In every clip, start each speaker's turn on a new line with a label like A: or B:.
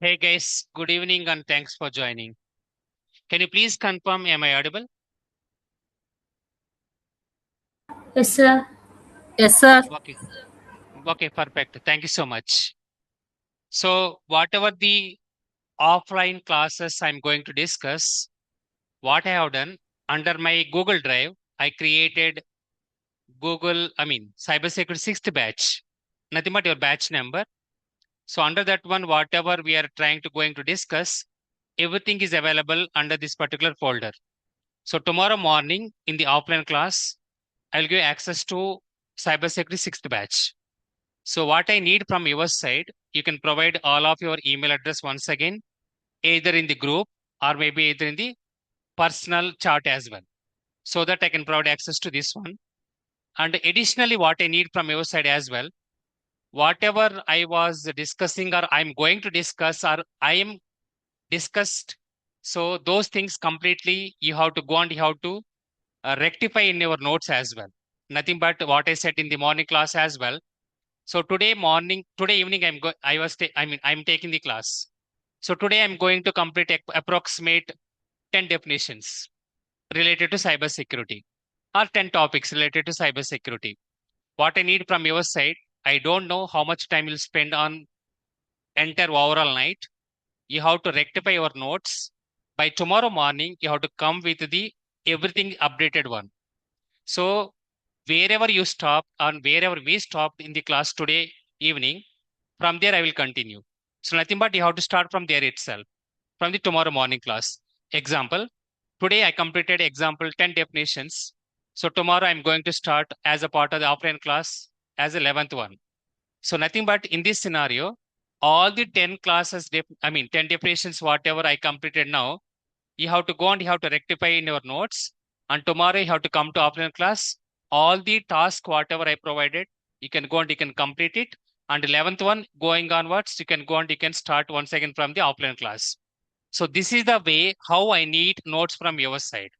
A: Hey guys, good evening and thanks for joining. Can you please confirm, am I audible?
B: Yes, sir. Yes, sir.
A: Okay, okay, perfect. Thank you so much. So, whatever the offline classes I'm going to discuss, what I have done under my Google Drive, I created cybersecurity sixth batch, nothing but your batch number. So, under that one, whatever we are trying to going to discuss, everything is available under this particular folder. So, tomorrow morning in the offline class, I'll give access to cybersecurity sixth batch. So what I need from your side, you can provide all of your email address once again, either in the group or maybe either in the personal chat as well, so that I can provide access to this one. And additionally, what I need from your side as well, whatever I was discussing or I'm going to discuss or I am discussed, so those things completely you have to go and you have to rectify in your notes as well. Nothing but what I said in the morning class as well. So today evening, I'm taking the class. So today I'm going to complete approximate 10 definitions related to cybersecurity or 10 topics related to cybersecurity. What I need from your side, I don't know how much time you'll spend on entire overall night. You have to rectify your notes. By tomorrow morning, you have to come with the everything updated one. So wherever you stopped and wherever we stopped in the class today evening, from there I will continue. So nothing but you have to start from there itself, from the tomorrow morning class. Example, today I completed example 10 definitions. So tomorrow I'm going to start as a part of the offline class as 11th one. So nothing but in this scenario, all the 10 classes, 10 definitions, whatever I completed now, you have to go and you have to rectify in your notes. And tomorrow you have to come to offline class. All the task, whatever I provided, you can go and you can complete it. And 11th one, going onwards, you can go and you can start once again from the offline class. So this is the way how I need notes from your side.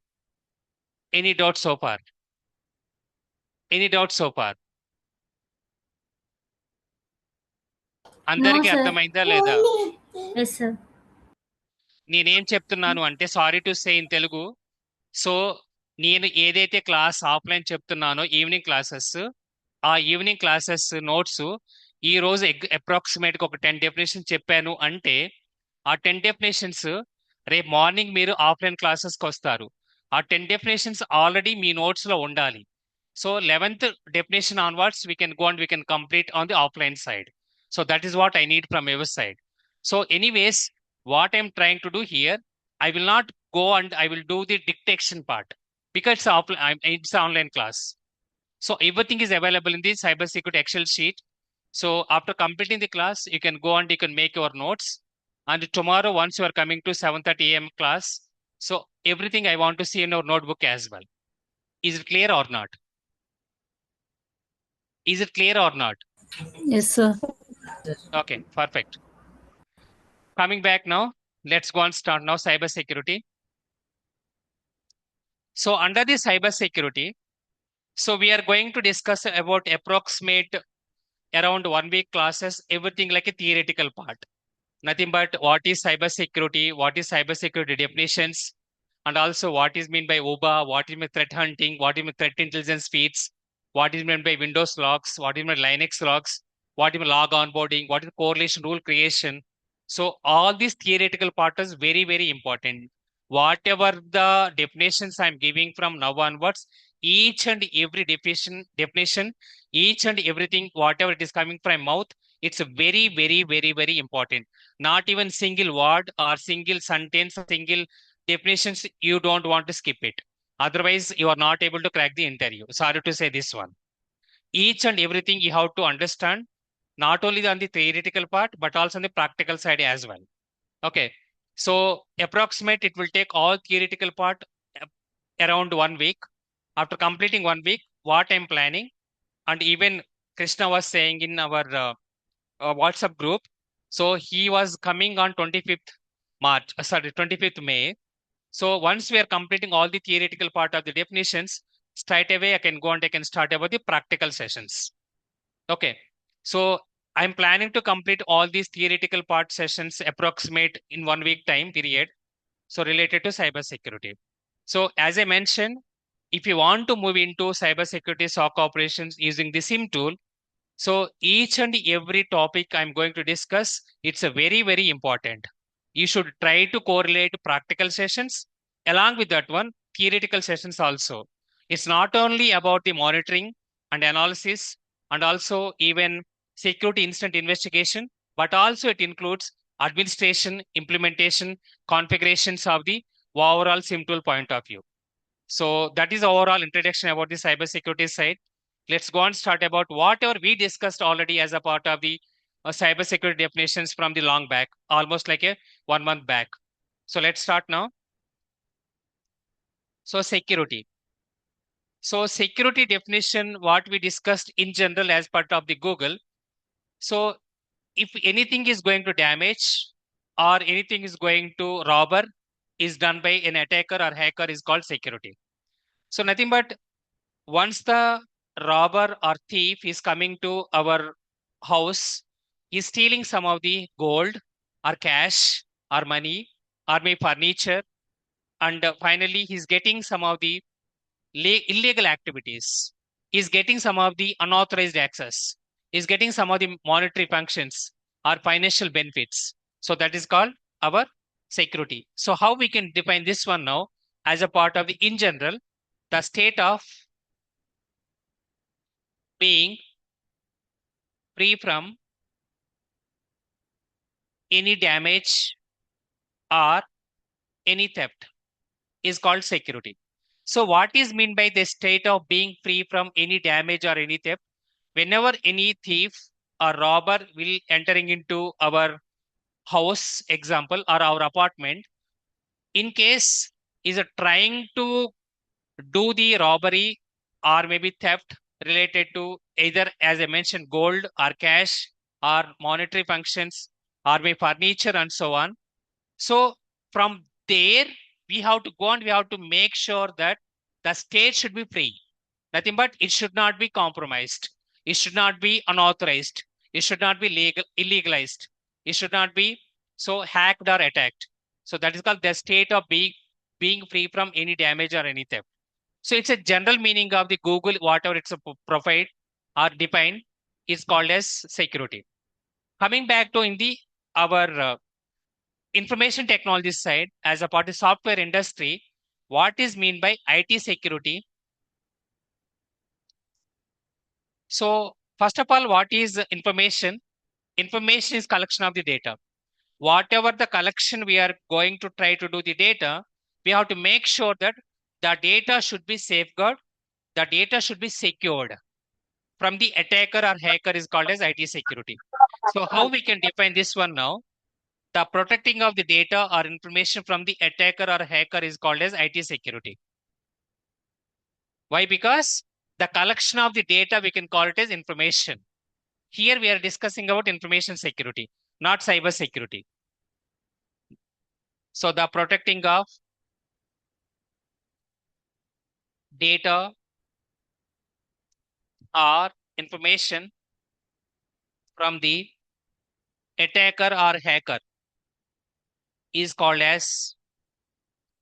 A: Any doubts so far? Any doubts so far?
B: No,
A: అందరికీ
B: sir.
A: అర్థమైందా లేదా?
B: Yes, sir.
A: నేనేం చెప్తున్నాను అంటే sorry to say in Telugu. So నేను ఏదైతే class offline చెప్తున్నానో evening classes, ఆ ఈవినింగ్ క్లాసెస్ నోట్స్ ఈ రోజు అప్రాక్సిమేట్ గా ఒక 10 డెఫినేషన్ చెప్పాను అంటే ఆ 10 డెఫినేషన్స్ రేపు మార్నింగ్ మీరు ఆఫ్లైన్ క్లాసెస్ కి వస్తారు. ఆ 10 డెఫినేషన్స్ ఆల్రెడీ మీ నోట్స్ లో ఉండాలి. So 11th definition onwards we can go and we can complete on the offline side. So that is what I need from your side. So anyways, what I'm trying to do here, I will not go and I will do the dictation part because it's an online class. So everything is available in the cybersecurity Excel sheet. So after completing the class, you can go and you can make your notes. And tomorrow, once you are coming to 7:30 a.m. class, so everything I want to see in your notebook as well. Is it clear or not? Is it clear or not?
B: Yes, sir.
A: Okay, perfect. Coming back now, let's go and start now cybersecurity. So under the cybersecurity, so we are going to discuss about approximate around 1 week classes, everything like a theoretical part. Nothing but what is cybersecurity, what is cybersecurity definitions, and also what is meant by OBA, what is meant threat hunting, what is meant threat intelligence feeds, what is meant by Windows logs, what is meant Linux logs, what is meant log onboarding, what is correlation rule creation. So all these theoretical part is very, very important. Whatever the definitions I'm giving from now onwards, each and every definition, each and everything, whatever it is coming from mouth, it's very, very, very, very important. Not even single word or single sentence, single definitions, you don't want to skip it. Otherwise, you are not able to crack the interview. Sorry to say this one. Each and everything you have to understand, not only on the theoretical part, but also on the practical side as well. Okay. So approximate, it will take all theoretical part around 1 week. After completing 1 week, what I'm planning, and even Krishna was saying in our WhatsApp group, so he was coming on 25th March, 25th May. So once we are completing all the theoretical part of the definitions, straight away I can go and I can start about the practical sessions. Okay. So I'm planning to complete all these theoretical part sessions approximate in 1 week time period. So related to cybersecurity. So as I mentioned, if you want to move into cybersecurity SOC operations using the SIM tool, so each and every topic I'm going to discuss, it's a very important. You should try to correlate practical sessions along with that one, theoretical sessions also. It's not only about the monitoring and analysis and also even security incident investigation, but also it includes administration, implementation, configurations of the overall SIM tool point of view. So that is the overall introduction about the cybersecurity side. Let's go and start about whatever we discussed already as a part of the cybersecurity definitions from the long back, almost like a 1 month back. So let's start now. So security. So security definition, what we discussed in general as part of the Google. So if anything is going to damage or anything is going to robber is done by an attacker or hacker is called security. So nothing but once the robber or thief is coming to our house, is stealing some of the gold or cash or money or maybe furniture, and finally he's getting some of the illegal activities, is getting some of the unauthorized access, is getting some of the monetary functions or financial benefits. So that is called our security. So how we can define this one now as a part of the in general, the state of being free from any damage or any theft is called security. So what is meant by the state of being free from any damage or any theft? Whenever any thief or robber will entering into our house, example, or our apartment, in case is trying to do the robbery or maybe theft related to either, as I mentioned, gold or cash or monetary functions or maybe furniture and so on. So from there, we have to go and we have to make sure that the state should be free. Nothing but it should not be compromised. It should not be unauthorized. It should not be illegalized. It should not be so hacked or attacked. So that is called the state of being free from any damage or any theft. So it's a general meaning of the Google, whatever it's a profile or defined, is called as security. Coming back to in the our information technology side, as a part of software industry, what is mean by IT security? So first of all, what is information? Information is collection of the data. Whatever the collection we are going to try to do the data, we have to make sure that the data should be safeguarded, the data should be secured from the attacker or hacker is called as IT security. So how we can define this one now? The protecting of the data or information from the attacker or hacker is called as IT security. Why? Because the collection of the data, we can call it as information. Here we are discussing about information security, not cyber security. So the protecting of data or information from the attacker or hacker is called as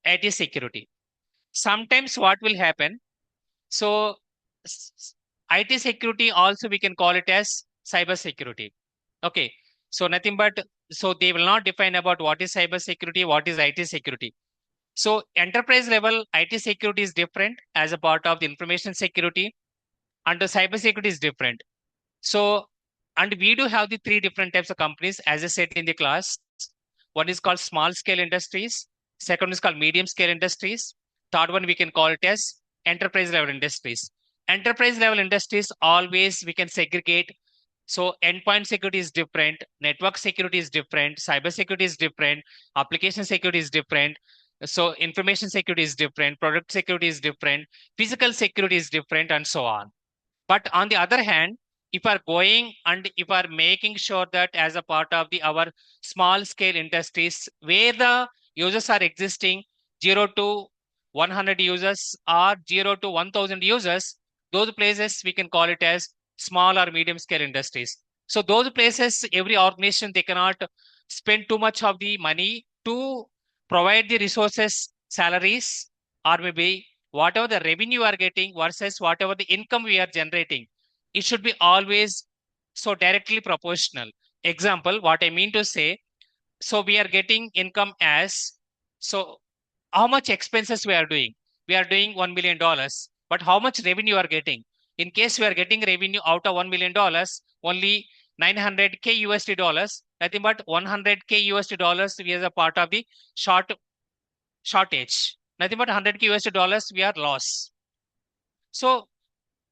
A: IT security. Sometimes what will happen? So IT security also we can call it as cyber security. Okay. So nothing but so they will not define about what is cyber security, what is IT security. So enterprise level IT security is different as a part of the information security, and the cyber security is different. So, and we do have the three different types of companies, as I said in the class. One is called small scale industries. Second is called medium scale industries. Third one we can call it as enterprise level industries. Enterprise level industries always we can segregate. So endpoint security is different, network security is different, cyber security is different, application security is different. So information security is different, product security is different, physical security is different, and so on. But on the other hand, if are going and if are making sure that as a part of the our small scale industries where the users are existing 0 to 100 users or 0 to 1000 users, those places we can call it as small or medium scale industries. So those places, every organization, they cannot spend too much of the money to provide the resources, salaries, or maybe whatever the revenue you are getting versus whatever the income we are generating. It should be always so directly proportional. Example, what I mean to say, so we are getting income as, so how much expenses we are doing $1 million, but how much revenue are getting? In case we are getting revenue out of $1 million, only 900k USD dollars, nothing but 100k USD dollars we are a part of the short shortage, nothing but 100k USD dollars we are loss. So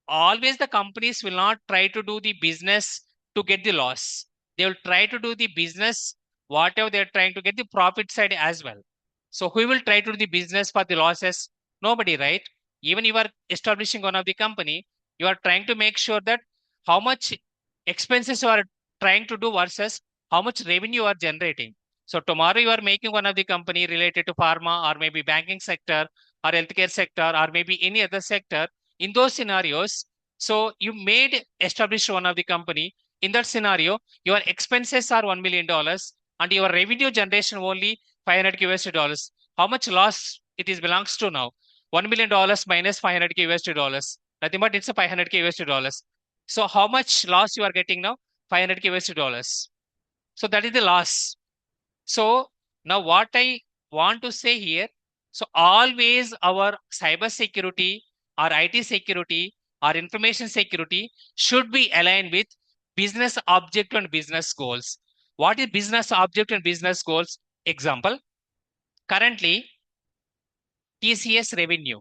A: always the companies will not try to do the business to get the loss. They will try to do the business whatever they're trying to get the profit side as well. So who will try to do the business for the losses? Nobody, right? Even you are establishing one of the company, you are trying to make sure that how much expenses you are trying to do versus how much revenue you are generating. So tomorrow you are making one of the company related to pharma or maybe banking sector or healthcare sector or maybe any other sector. In those scenarios, so you made establish one of the company. In that scenario, your expenses are $1 million and your revenue generation only 500 USD dollars. How much loss it is belongs to now? $1 million minus 500 USD dollars. Nothing but it's a 500 USD dollars. So how much loss you are getting now? 500 USD dollars. So that is the loss. So now what I want to say here, so always our cyber security, our IT security, our information security should be aligned with business objective and business goals. What is business objective and business goals? Example, currently TCS revenue.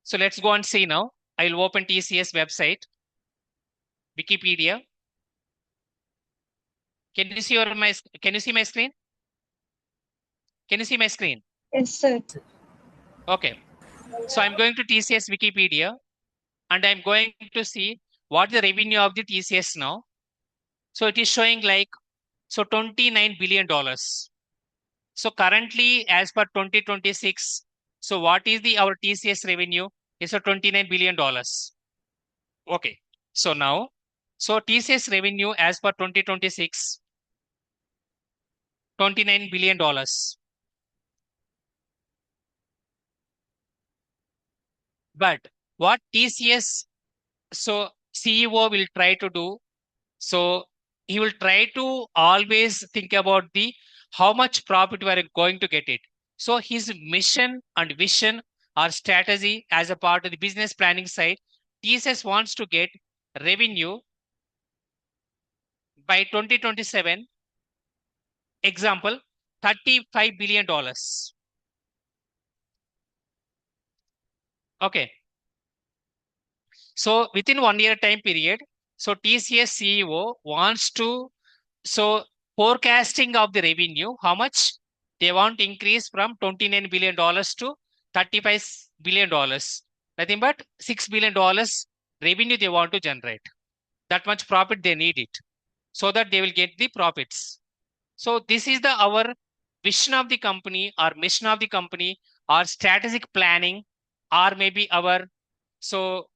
A: So let's go and see now. I'll open TCS website, Wikipedia. Can you see can you see my screen? Can you see my screen?
C: Yes, sir.
A: Okay. So I'm going to TCS Wikipedia and I'm going to see what the revenue of the TCS now. So it is showing like, so $29 billion. So currently as per 2026, so what is the our TCS revenue? Is a $29 billion. Okay. So now, so TCS revenue as per 2026, $29 billion. But what TCS, so CEO will try to do, so he will try to always think about the how much profit we are going to get it. So his mission and vision or strategy as a part of the business planning side, TCS wants to get revenue by 2027. Example, $35 billion. Okay. So within 1 year time period, so TCS CEO wants to, so forecasting of the revenue, how much they want to increase from $29 billion to $35 billion. Nothing but $6 billion revenue they want to generate. That much profit they need it so that they will get the profits. So this is the our vision of the company, our mission of the company, our strategic planning, or maybe our, so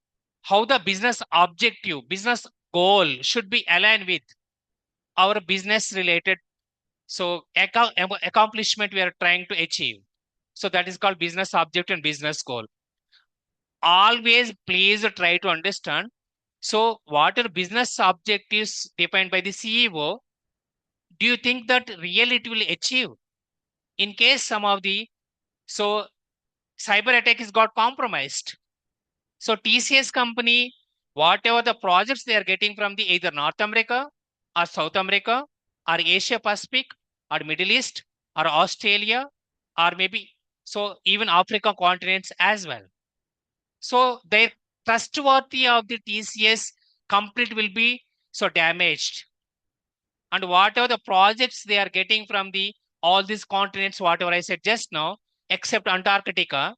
A: how the business objective, business goal should be aligned with our business related, so accomplishment we are trying to achieve. So that is called business objective and business goal. Always please try to understand. So what are business objectives defined by the CEO? Do you think that really it will achieve? In case some of the, so cyber attack is got compromised. So TCS company, whatever the projects they are getting from the either North America or South America or Asia Pacific or Middle East or Australia or maybe so even Africa continents as well. So their trustworthy of the TCS complete will be so damaged. And whatever the projects they are getting from the all these continents, whatever I said just now, except Antarctica,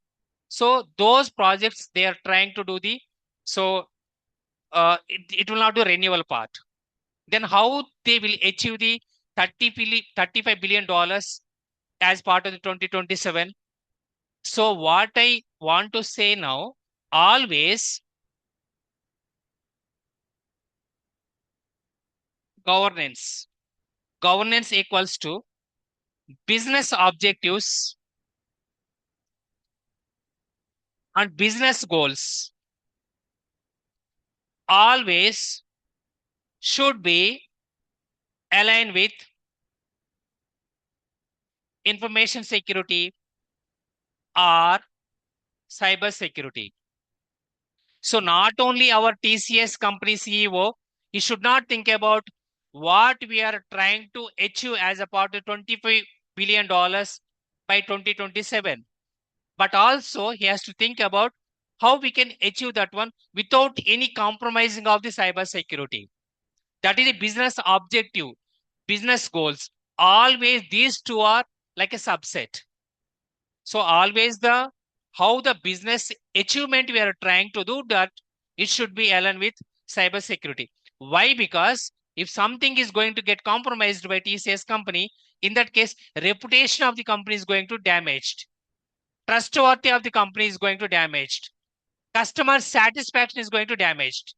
A: so those projects they are trying to do the, so it will not do renewal part. Then how they will achieve the $35 billion as part of the 2027? So what I want to say now, always governance. Governance equals to business objectives and business goals always should be aligned with information security or cyber security. So not only our TCS company CEO, he should not think about what we are trying to achieve as a part of $25 billion by 2027, but also he has to think about how we can achieve that one without any compromising of the cyber security. That is a business objective, business goals. Always these two are like a subset. So always the how the business achievement we are trying to do that it should be aligned with cyber security. Why? Because if something is going to get compromised by TCS company, in that case, reputation of the company is going to damaged. Trustworthy of the company is going to damaged. Customer satisfaction is going to damaged.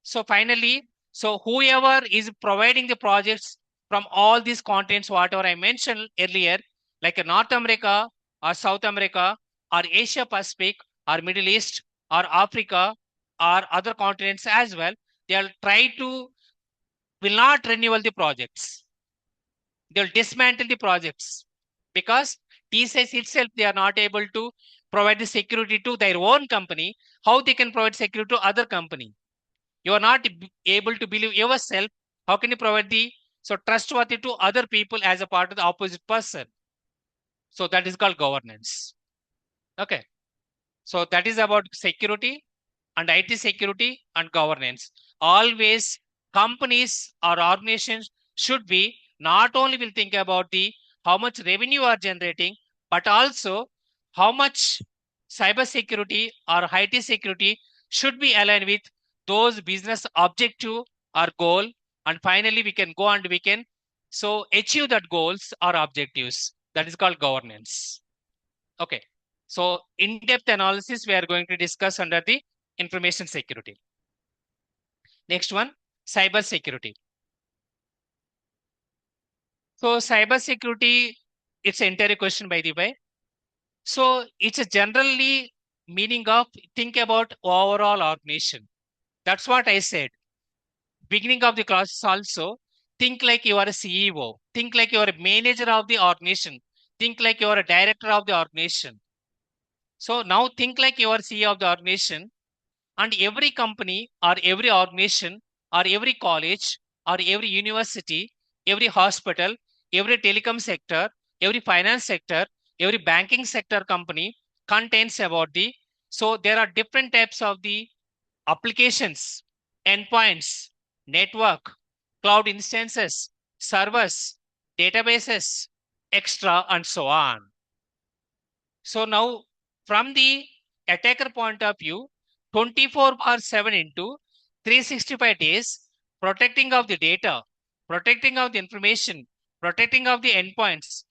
A: So finally, so whoever is providing the projects from all these continents, whatever I mentioned earlier, like North America or South America or Asia Pacific or Middle East or Africa or other continents as well, they'll try to will not renewal the projects. They'll dismantle the projects because TCS itself they are not able to provide the security to their own company. How they can provide security to other company? You are not able to believe yourself. How can you provide the so trustworthy to other people as a part of the opposite person? So that is called governance. Okay. So that is about security and IT security and governance. Always companies or organizations should be not only will think about the how much revenue are generating, but also how much cyber security or IT security should be aligned with those business objective or goal. And finally, we can go and we can so achieve that goals or objectives. That is called governance. Okay. So in-depth analysis, we are going to discuss under the information security. Next one, cyber security. So cyber security, it's an entire question by the way. So it's a generally meaning of think about overall organization. That's what I said. Beginning of the class also, think like you are a CEO. Think like you are a manager of the organization. Think like you are a director of the organization. So now think like you are CEO of the organization. And every company or every organization or every college or every university, every hospital, every telecom sector, every finance sector, every banking sector company contains about the so there are different types of the applications, endpoints, network, cloud instances, servers, databases, extra, and so on. So now from the attacker point of view, 24/7 into 365 days, protecting of the data, protecting of the information, protecting of the endpoints,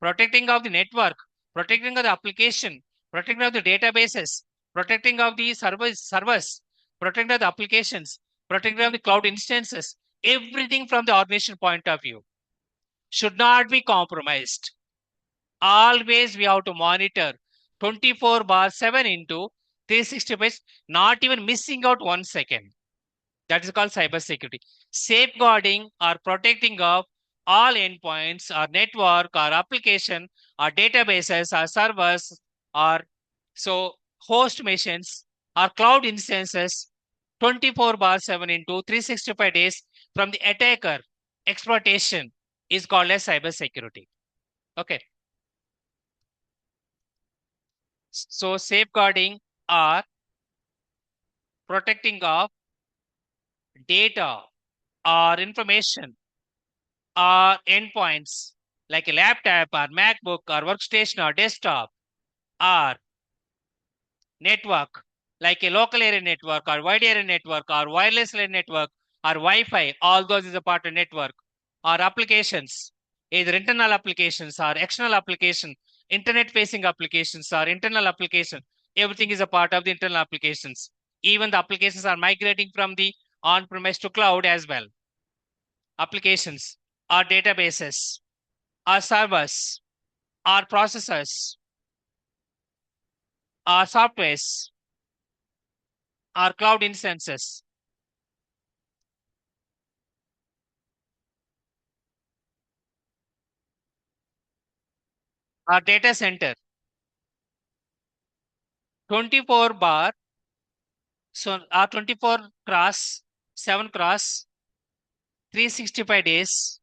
A: protecting of the network, protecting of the application, protecting of the databases, protecting of the servers, protecting of the applications, protecting of the cloud instances, everything from the organization point of view should not be compromised. Always we have to monitor 24/7 into 365, not even missing out 1 second. That is called cyber security. Safeguarding or protecting of all endpoints or network or application or databases or servers or so host machines or cloud instances 24/7 into 365 days from the attacker exploitation is called as cyber security. Okay. So safeguarding or protecting of data or information or endpoints like a laptop or MacBook or workstation or desktop or network like a local area network or wide area network or wireless area network or Wi-Fi, all those is a part of network or applications, either internal applications or external application, internet facing applications or internal application. Everything is a part of the internal applications. Even the applications are migrating from the on-premise to cloud as well. applications, our databases, our servers, our processors, our softwares, our cloud instances, our data center, 24 bar, so our 24 cross, 7 cross, 365 days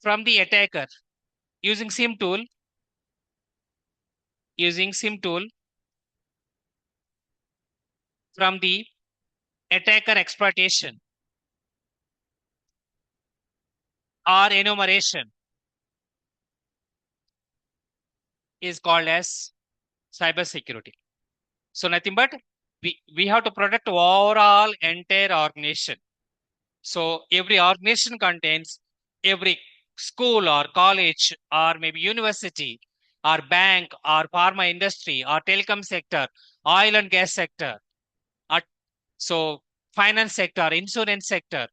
A: from the attacker using SIM tool, using SIM tool from the attacker exploitation or enumeration is called as cybersecurity. So nothing but we have to protect overall entire organization. So every organization contains every school or college or maybe university or bank or pharma industry or telecom sector, oil and gas sector, or so finance sector, insurance sector.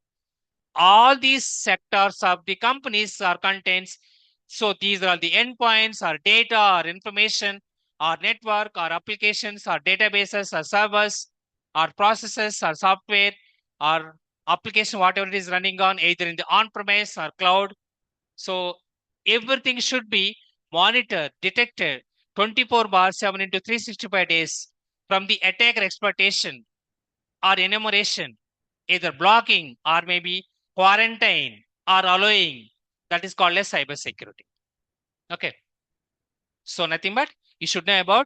A: All these sectors of the companies are contains. So these are the endpoints or data or information or network or applications or databases or servers or processes or software or application, whatever it is running on either in the on-premise or cloud. So everything should be monitored, detected 24 bar 7 into 365 days from the attacker exploitation or enumeration, either blocking or maybe quarantine or allowing. That is called as cybersecurity. Okay. So nothing but you should know about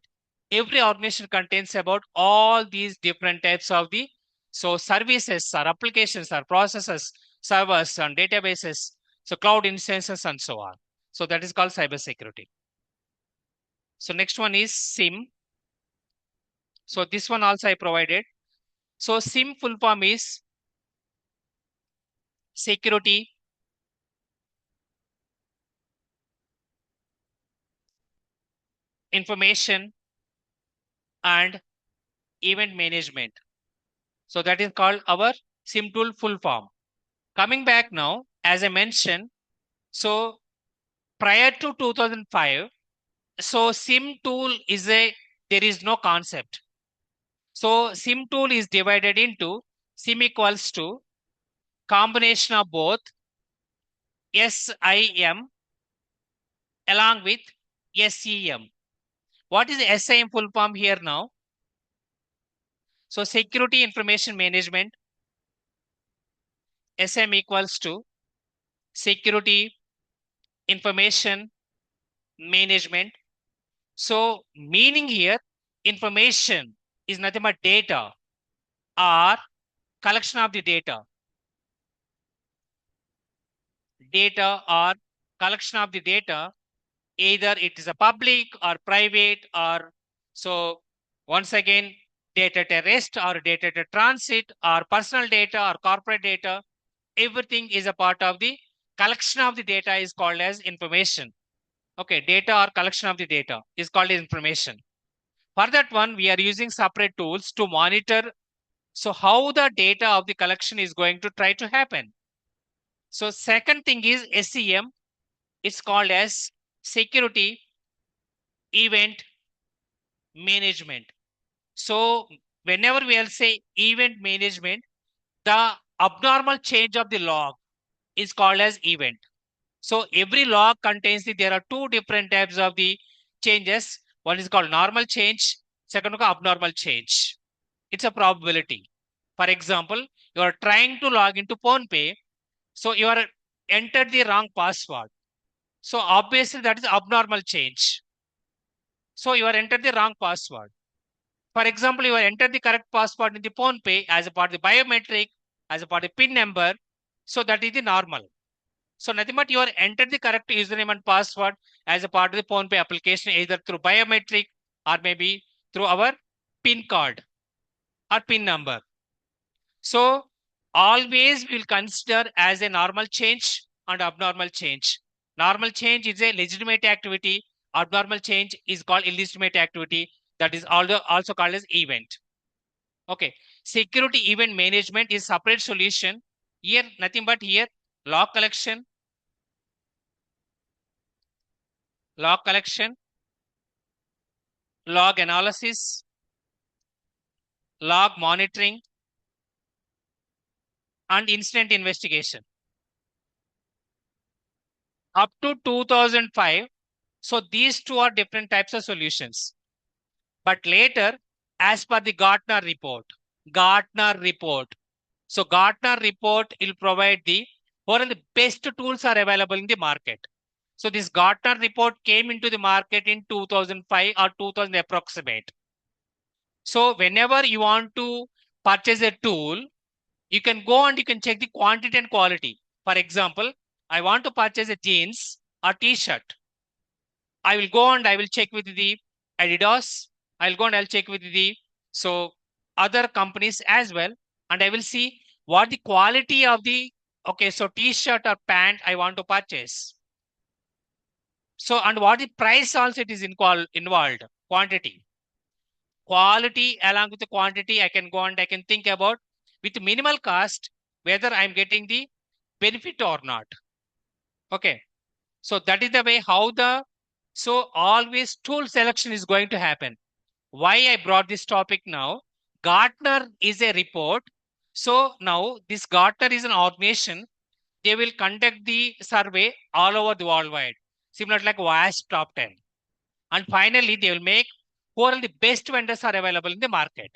A: every organization contains about all these different types of the so services or applications or processes, servers and databases, so cloud instances and so on. So that is called cybersecurity. So next one is SIM. So this one also I provided. So SIM full form is security, information and event management. So that is called our SIM tool full form. Coming back now, as I mentioned, so prior to 2005, so SIM tool is there is no concept. So SIM tool is divided into SIM equals to combination of both SIM along with SEM. What is the SIM full form here now? So security information management, SM equals to security information management. So meaning here, information is nothing but data or collection of the data. Data or collection of the data, either it is a public or private or so once again, data at rest or data at transit or personal data or corporate data, everything is a part of the collection of the data is called as information. Okay, data or collection of the data is called information. For that one, we are using separate tools to monitor. So how the data of the collection is going to try to happen. So second thing is SEM. It's called as security event management. So whenever we will say event management, the abnormal change of the log is called as event. So every log contains there are two different types of the changes. One is called normal change, second is abnormal change. It's a probability. For example, you are trying to log into PhonePe, so you are entered the wrong password. So obviously that is abnormal change. So you are entered the wrong password. For example, you are entered the correct password in the PhonePe as a part of the biometric, as a part of the PIN number. So that is the normal. So nothing but you are entered the correct username and password as a part of the PhonePe application, either through biometric or maybe through our PIN card or PIN number. So always we'll consider as a normal change and abnormal change. Normal change is a legitimate activity. Abnormal change is called illegitimate activity. That is also called as event. Okay. Security event management is separate solution. Here, nothing but here, log collection, log analysis, log monitoring, and incident investigation. Up to 2005, so these two are different types of solutions. But later, as per the Gartner report. So Gartner report will provide what are the best tools are available in the market. So this Gartner report came into the market in 2005 or 2000 approximate. So whenever you want to purchase a tool, you can go and you can check the quantity and quality. For example, I want to purchase a jeans or t-shirt. I will go and I will check with the Adidas. I'll go and I'll check with the other companies as well, and I will see what the quality of the t-shirt or pant I want to purchase. So and what the price also it is involved quantity. Quality along with the quantity, I can go and I can think about with minimal cost whether I'm getting the benefit or not. Okay. So that is the way how always tool selection is going to happen. Why I brought this topic now? Gartner is a report. So now this Gartner is an organization. They will conduct the survey all over the worldwide, similar like WASP top 10. And finally, they will make who are the best vendors are available in the market.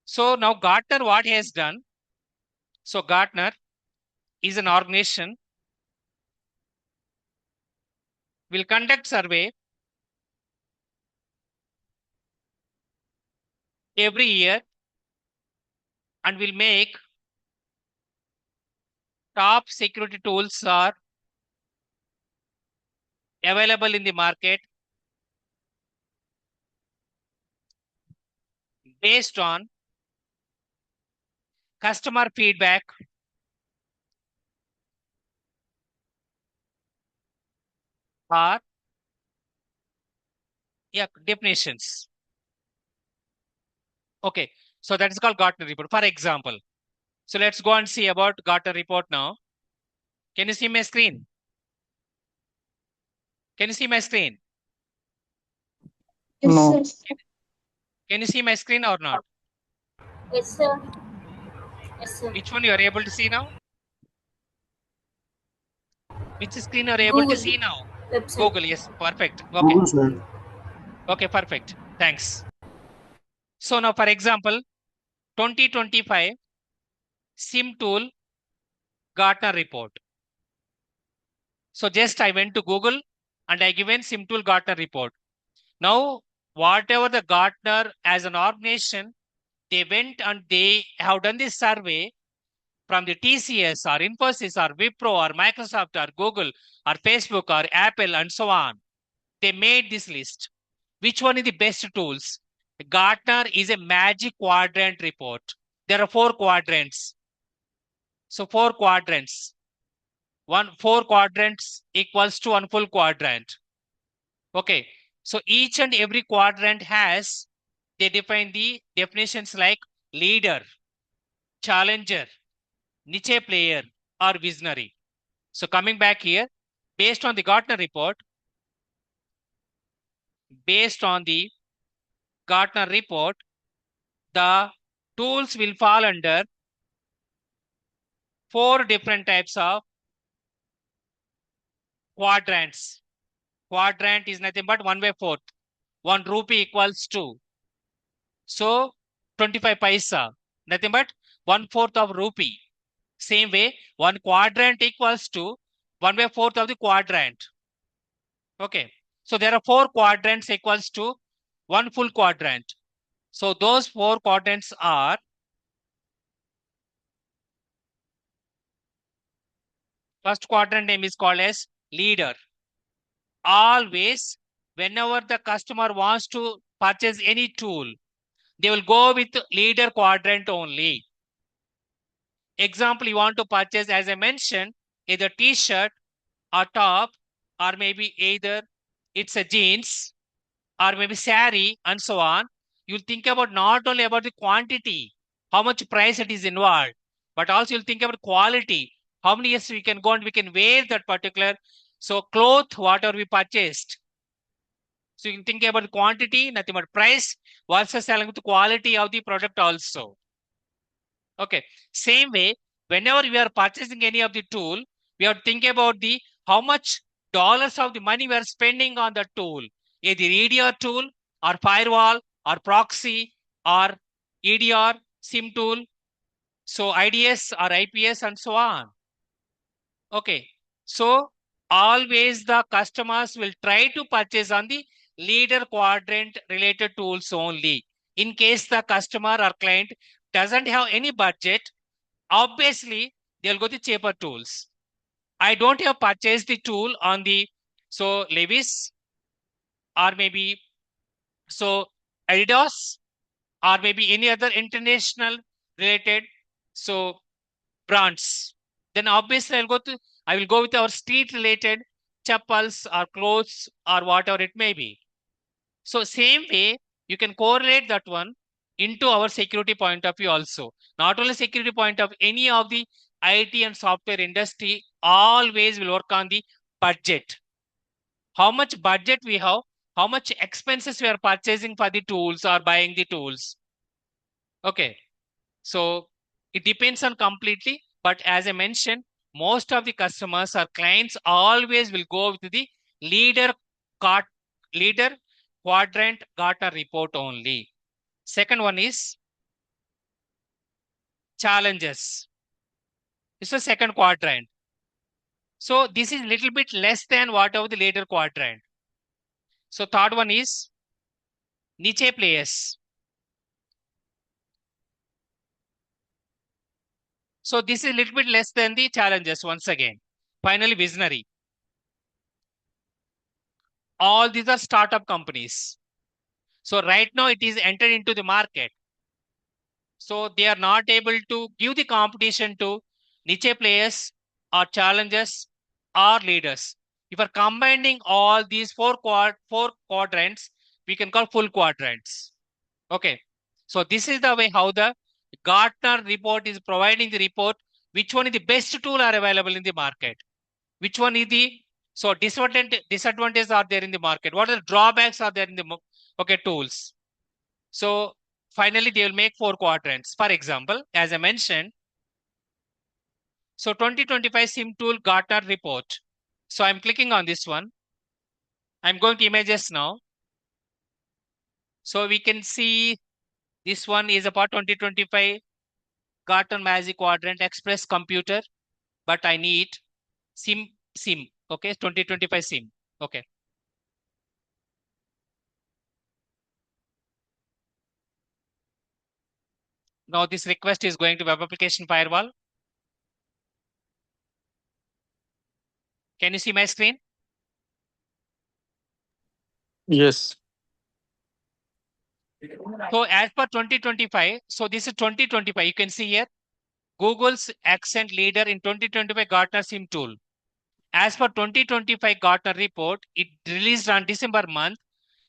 A: So now Gartner, what he has done? So Gartner is an organization will conduct survey every year and will make top security tools are available in the market based on customer feedback or definitions. Okay, so that is called Gartner report. For example, so let's go and see about Gartner report now. Can you see my screen? Can you see my screen?
B: Yes,
C: No.
B: sir.
A: Can you see my screen or not?
B: Yes, sir. Yes, sir.
A: Which one you are able to see now? Which screen are able to
B: Google
A: see now?
B: website.
A: Google, yes, perfect. Okay,
C: Google side.
A: okay, perfect. Thanks. So now, for example, 2025 SIM tool Gartner report. So just I went to Google and I given SIM tool Gartner report. Now, whatever the Gartner as an organization, they went and they have done this survey from the TCS or Infosys or Wipro or Microsoft or Google or Facebook or Apple and so on. They made this list. Which one is the best tools? Gartner is a magic quadrant report. There are 4 quadrants. So 4 quadrants. 4 quadrants equals to 1 full quadrant. Okay. So each and every quadrant has, they define the definitions like leader, challenger, niche player, or visionary. So coming back here, based on the Gartner report, the tools will fall under 4 different types of quadrants. Quadrant is nothing but 1/4. 1 rupee equals to. So 25 paisa, nothing but 1/4 of rupee. Same way, 1 quadrant equals to 1/4 of the quadrant. Okay. So there are 4 quadrants equals to 1 full quadrant. So those 4 quadrants are first quadrant name is called as leader. Always, whenever the customer wants to purchase any tool, they will go with leader quadrant only. Example, you want to purchase, as I mentioned, either t-shirt or top, or maybe either it's a jeans or maybe sari and so on. You'll think about not only about the quantity, how much price it is involved, but also you'll think about quality. How many years we can go and we can wear that particular so cloth, whatever we purchased. So you can think about the quantity, nothing but price versus along with the quality of the product also. Okay. Same way, whenever we are purchasing any of the tool, we have to think about the how much dollars of the money we are spending on the tool, either EDR tool or firewall or proxy or EDR SIM tool, so IDS or IPS and so on. Okay. So always the customers will try to purchase on the leader quadrant related tools only. In case the customer or client doesn't have any budget, obviously they'll go to cheaper tools. I don't have purchased the tool on the so Levis or maybe so Adidas or maybe any other international related so brands. Then obviously I will go with our street related chappals or clothes or whatever it may be. So same way you can correlate that one into our security point of view also. Not only security point of any of the IT and software industry always will work on the budget. How much budget we have, how much expenses we are purchasing for the tools or buying the tools. Okay. So it depends on completely, but as I mentioned, most of the customers or clients always will go with the leader cart, leader quadrant Gartner report only. Second one is challenges. It's the second quadrant. So this is little bit less than whatever the later quadrant. So third one is niche players. So this is a little bit less than the challenges once again. Finally, visionary. All these are startup companies. So right now it is entered into the market. So they are not able to give the competition to niche players or challengers or leaders. If we are combining all these four quadrants, we can call full quadrants. Okay. So this is the way how the Gartner report is providing the report. Which one is the best tool are available in the market? Which one is the so disadvantages are there in the market? What are the drawbacks are there in the okay tools? So finally, they will make four quadrants. For example, as I mentioned, so 2025 SIM tool Gartner report. So I'm clicking on this one. I'm going to images now. So we can see this one is about 2025 Gartner Magic Quadrant Express Computer, but I need SIM. Okay, 2025 SIM. Okay. Now this request is going to web application firewall. Can you see my screen?
C: Yes.
A: So as per 2025, so this is 2025. You can see here Google's accent leader in 2025 Gartner SIM tool. As per 2025 Gartner report, it released on December month.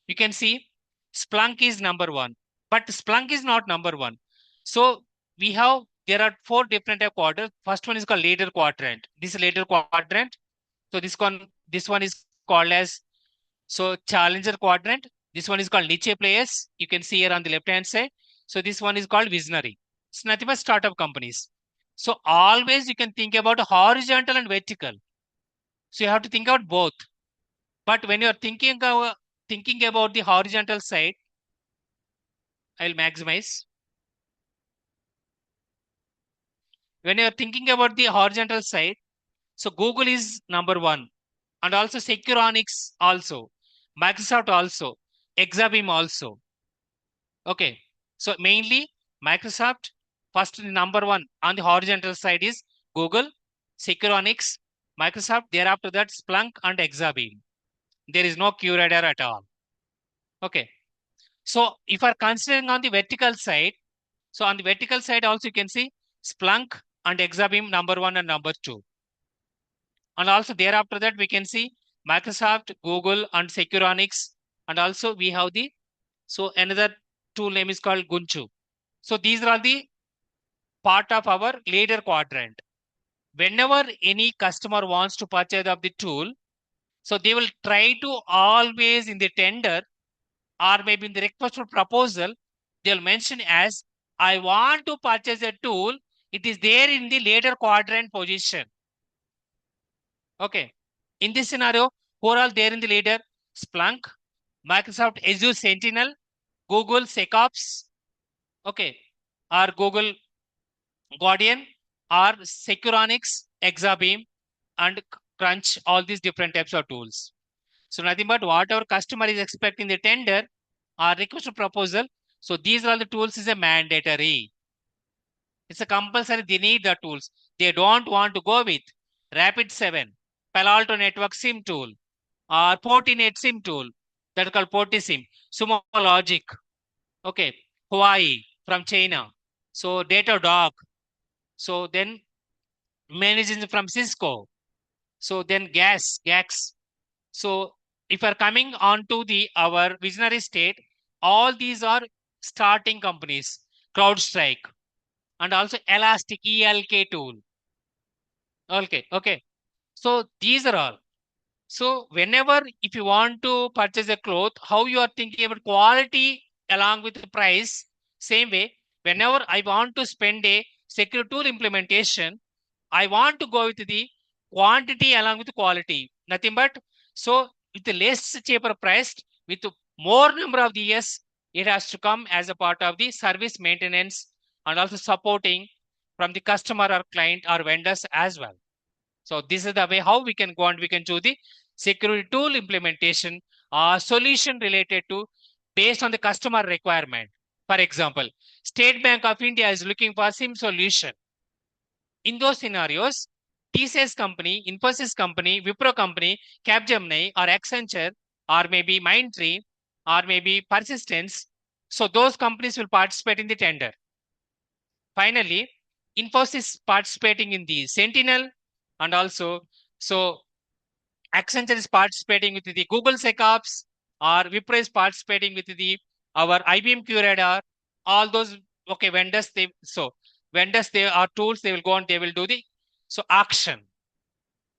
A: You can see Splunk is number one, but Splunk is not number one. So there are four different quadrants. First one is called leader quadrant. This is leader quadrant. So this one is called as so challenger quadrant. This one is called niche players. You can see here on the left hand side. So this one is called visionary. It's nothing but startup companies. So always you can think about horizontal and vertical. So you have to think about both. But when you're thinking about the horizontal side, I'll maximize. When you're thinking about the horizontal side, so Google is number one, and also Securonics also, Microsoft also, Exabeam also. Okay, so mainly Microsoft first number one on the horizontal side is Google, Securonics, Microsoft. Thereafter that Splunk and Exabeam. There is no QRadar at all. Okay, so if are considering on the vertical side, so on the vertical side also you can see Splunk and Exabeam number one and number two. And also thereafter that we can see Microsoft, Google and Securonics. And also we have the, so another tool name is called Gunchu. So these are all the part of our leader quadrant. Whenever any customer wants to purchase of the tool, so they will try to always in the tender or maybe in the request for proposal, they'll mention as I want to purchase a tool. It is there in the later quadrant position. Okay. In this scenario, who are all there in the leader? Splunk, Microsoft Azure Sentinel, Google SecOps, okay, or Google Guardian, or Securonics, Exabeam, and Crunch, all these different types of tools. So nothing but what our customer is expecting the tender or request for proposal. So these are all the tools is a mandatory. It's a compulsory. They need the tools. They don't want to go with Rapid7, Palo Alto Network SIM tool, or Fortinet SIM tool that is called Fortisim, Sumo Logic, okay, Huawei from China. So Datadog. So then managing from Cisco. So then GAX. So if we're coming on to the our visionary state, all these are starting companies, CrowdStrike, and also Elastic ELK tool. Okay. So these are all. So whenever if you want to purchase a cloth, how you are thinking about quality along with the price, same way, whenever I want to spend a secure tool implementation, I want to go with the quantity along with the quality. Nothing but so with the less cheaper price, with more number of the years, it has to come as a part of the service maintenance and also supporting from the customer or client or vendors as well. So this is the way how we can go and we can do the security tool implementation or solution related to based on the customer requirement. For example, State Bank of India is looking for SIM solution. In those scenarios, TCS company, Infosys company, Wipro company, Capgemini or Accenture or maybe Mindtree or maybe Persistence. So those companies will participate in the tender. Finally, Infosys participating in the Sentinel and also so Accenture is participating with the Google SecOps or Wipro is participating with the our IBM QRadar. All those okay vendors they are tools they will go and they will do the so auction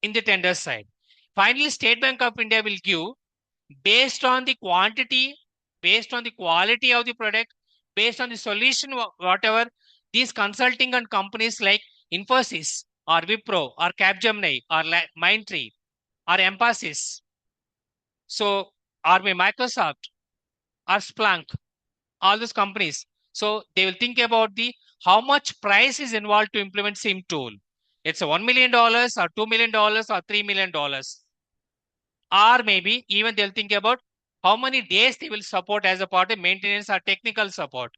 A: in the tender side. Finally, State Bank of India will give based on the quantity, based on the quality of the product, based on the solution, whatever these consulting and companies like Infosys or Wipro or Capgemini or Mindtree or Emphasis, so or may Microsoft or Splunk, all those companies. So they will think about the how much price is involved to implement SIM tool. It's a $1 million or $2 million or $3 million. Or maybe even they'll think about how many days they will support as a part of maintenance or technical support.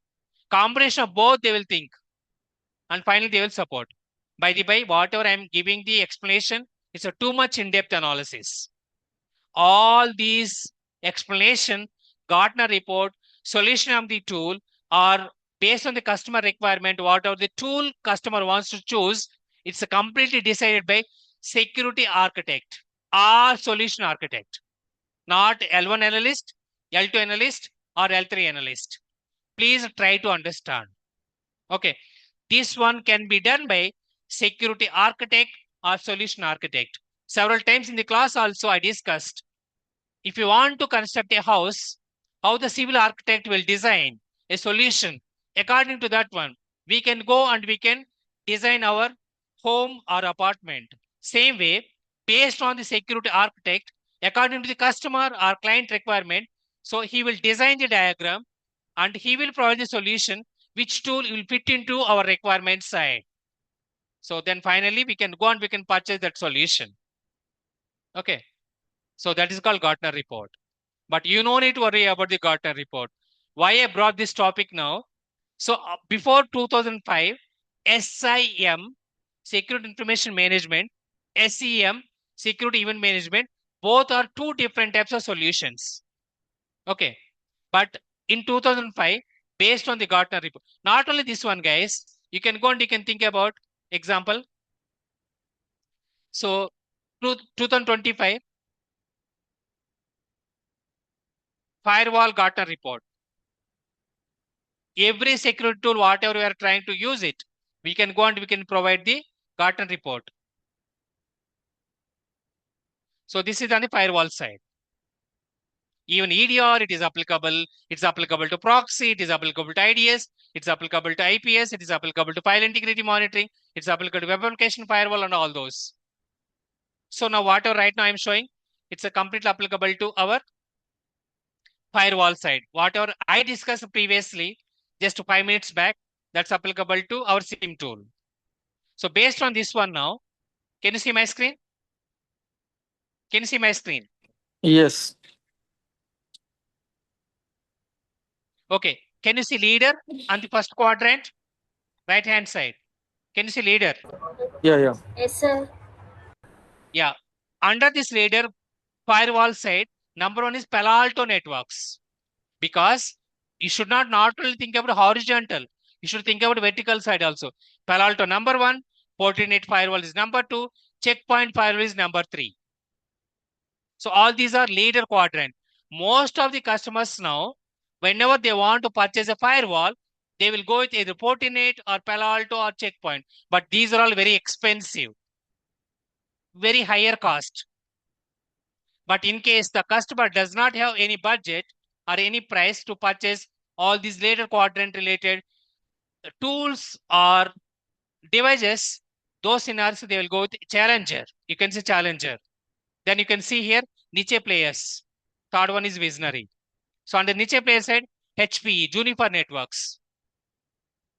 A: Combination of both they will think. And finally they will support. By the by, whatever I'm giving the explanation, it's a too much in-depth analysis. All these explanation, Gartner report, solution of the tool are based on the customer requirement, whatever the tool customer wants to choose, it's completely decided by security architect or solution architect, not L1 analyst, L2 analyst, or L3 analyst. Please try to understand. Okay. This one can be done by security architect or solution architect. Several times in the class also I discussed if you want to construct a house, how the civil architect will design a solution according to that one. We can go and we can design our home or apartment. Same way, based on the security architect, according to the customer or client requirement, so he will design the diagram and he will provide the solution which tool will fit into our requirement side. So then finally we can go and we can purchase that solution. Okay. So that is called Gartner report. But you no need to worry about the Gartner report. Why I brought this topic now? So before 2005, SIM, Security Information Management, SEM, Security Event Management, both are two different types of solutions. Okay. But in 2005, based on the Gartner report, not only this one, guys, you can go and you can think about example. So 2025, firewall Gartner report. Every security tool, whatever we are trying to use it, We can go and we can provide the Gartner report. So this is on the firewall side. Even EDR, it is applicable. It's applicable to proxy. It is applicable to IDS. It's applicable to IPS. It is applicable to file integrity monitoring. It's applicable to web application firewall and all those. So now whatever right now I'm showing, it's a completely applicable to our firewall side. Whatever I discussed previously, just 5 minutes back, that's applicable to our SIM tool. So based on this one now, can you see my screen? Can you see my screen?
C: Yes.
A: Okay. Can you see leader on the first quadrant, right hand side? Can you see leader?
C: Yeah, yeah.
B: Yes, sir.
A: Yeah. Under this leader firewall side, number one is Palo Alto networks. Because you should not only think about horizontal, you should think about vertical side also. Palo Alto number one, Fortinet firewall is number two, Checkpoint firewall is number three. So all these are leader quadrant. Most of the customers now, whenever they want to purchase a firewall, they will go with either Fortinet or Palo Alto or Checkpoint. But these are all very expensive, very higher cost. But in case the customer does not have any budget or any price to purchase all these later quadrant related tools or devices, those scenarios they will go with challenger. You can see challenger. Then you can see here niche players. Third one is visionary. So on the niche player side, HPE, Juniper Networks.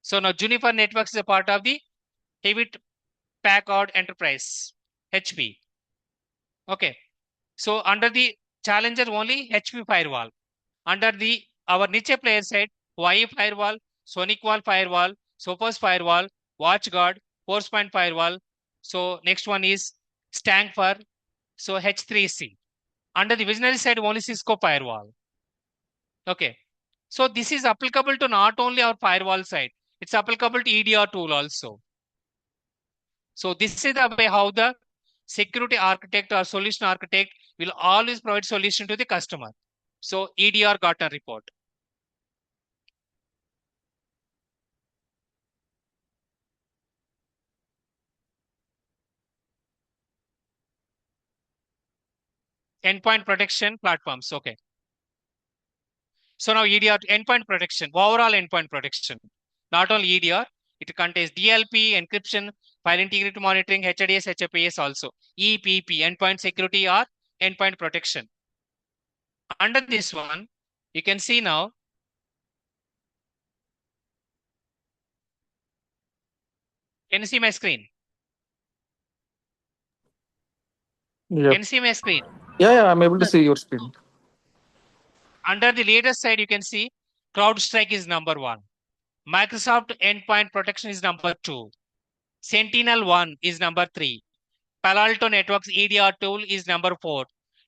A: So now Juniper Networks is a part of the Hewitt Packard Enterprise, HP. Okay. So under the challenger only HP firewall. Under the our niche player side, Huawei firewall, Sonic Wall firewall, Sophos firewall, WatchGuard, Forcepoint firewall. So next one is Stanford. So H3C. Under the visionary side, only Cisco firewall. Okay. So this is applicable to not only our firewall side, it's applicable to EDR tool also. So this is the way how the security architect or solution architect will always provide solution to the customer. So EDR Gartner report. Endpoint protection platforms. Okay. So now EDR endpoint protection, overall endpoint protection. Not only EDR, it contains DLP, encryption, file integrity monitoring, HDS, HFAS also. EPP, endpoint security or endpoint protection. Under this one, you can see now. Can you see my screen?
C: Yep.
A: Can you see my screen?
C: Yeah, I'm able to see your screen.
A: Under the latest side, you can see CrowdStrike is number one. Microsoft Endpoint Protection is number two. Sentinel-1 is number three. Palo Alto Networks EDR tool is number four.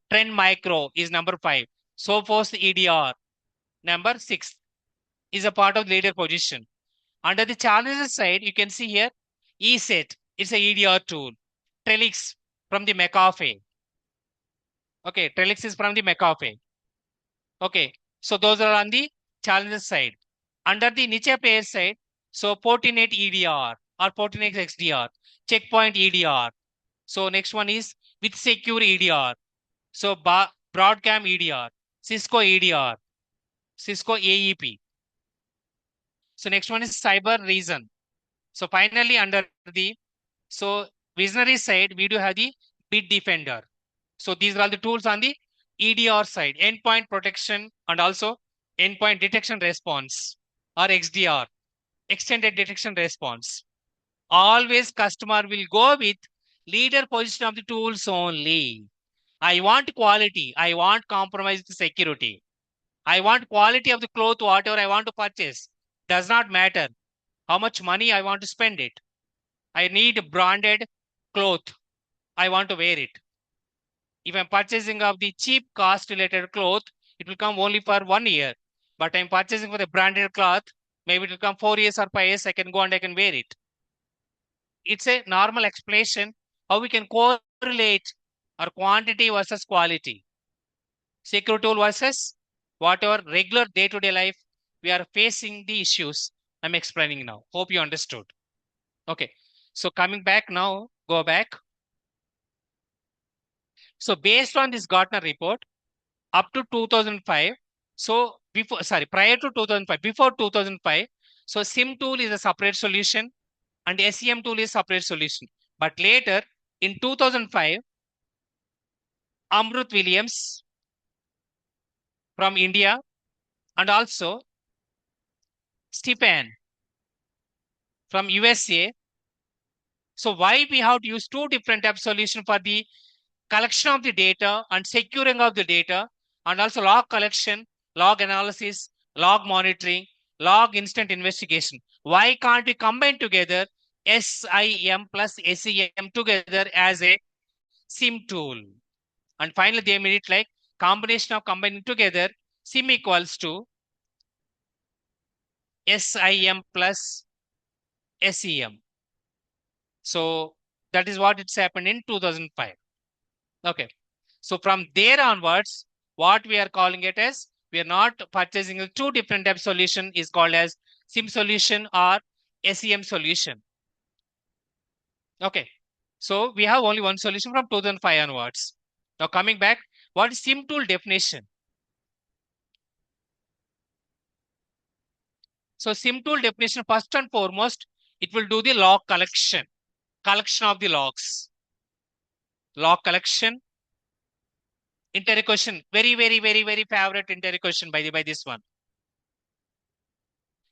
A: Trend Micro is number five. Sophos EDR number six is a part of leader position. Under the challenges side, you can see here ESET is a EDR tool. Trellix from the McAfee. Okay, Trellix is from the McAfee. Okay, so those are on the challenges side. Under the niche player side, so Fortinet EDR or Fortinet XDR, Checkpoint EDR. So next one is with secure EDR. So Broadcom EDR, Cisco EDR, Cisco AEP. So next one is Cyber Reason. So finally under the so visionary side, we do have the Bit Defender. So these are all the tools on the EDR side, endpoint protection and also endpoint detection response or XDR, extended detection response. Always customer will go with leader position of the tools only. I want quality. I want compromised security. I want quality of the cloth, whatever I want to purchase. Does not matter how much money I want to spend it. I need branded cloth. I want to wear it. If I'm purchasing of the cheap cost related cloth, it will come only for 1 year. But I'm purchasing for the branded cloth, maybe it will come 4 years or 5 years. I can go and I can wear it. It's a normal explanation how we can correlate our quantity versus quality. Secure tool versus whatever regular day-to-day life we are facing the issues I'm explaining now. Hope you understood. Okay. So coming back now, go back. So based on this Gartner report, up to 2005, so prior to 2005, before 2005, so SIM tool is a separate solution and SEM tool is separate solution. But later in 2005, Amrut Williams from India and also Stephen from USA. So why we have to use two different type solution for the collection of the data and securing of the data, and also log collection, log analysis, log monitoring, log instant investigation. Why can't we combine together SIM plus SEM together as a SIM tool? And finally, they made it like combination of combining together SIM equals to SIM plus SEM. So that is what it's happened in 2005. Okay. So from there onwards, what we are calling it as, we are not purchasing a two different type solution is called as SIM solution or SEM solution. Okay. So we have only one solution from 2005 onwards. Now coming back, what is SIM tool definition? So SIM tool definition, first and foremost, it will do the log collection of the logs. Log collection, interrogation question, very favorite interrogation question by this one.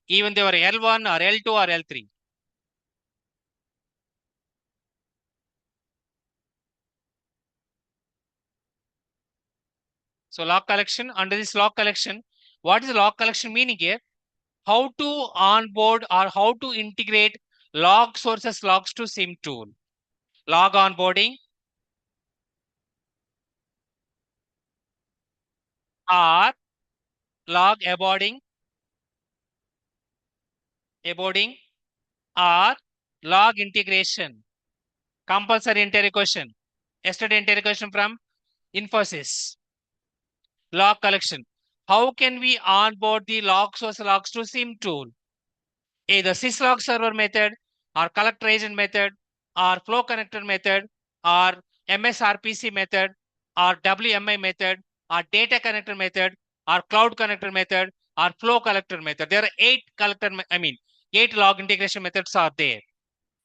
A: Even they were L1 or L2 or L3. So log collection, under this log collection, what is log collection meaning here? How to onboard or how to integrate log sources logs to SIM tool. Log onboarding or log abording or log integration. Compulsory interrogation. Yesterday interrogation from Infosys. Log collection. How can we onboard the log source logs to SIM tool? Either syslog server method or collector agent method or flow connector method or MSRPC method or WMI method or data connector method or cloud connector method or flow collector method. There are 8 log integration methods are there.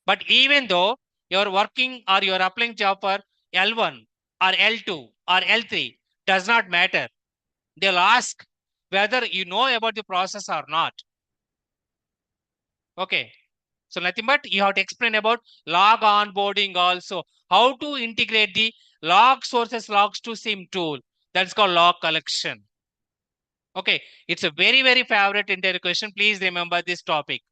A: But even though you're working or you're applying job for L1 or L2 or L3, does not matter. They'll ask whether you know about the process or not. Okay. So nothing but you have to explain about log onboarding also. How to integrate the log sources logs to SIM tool. That's called log collection. Okay. It's a very favorite interview question. Please remember this topic.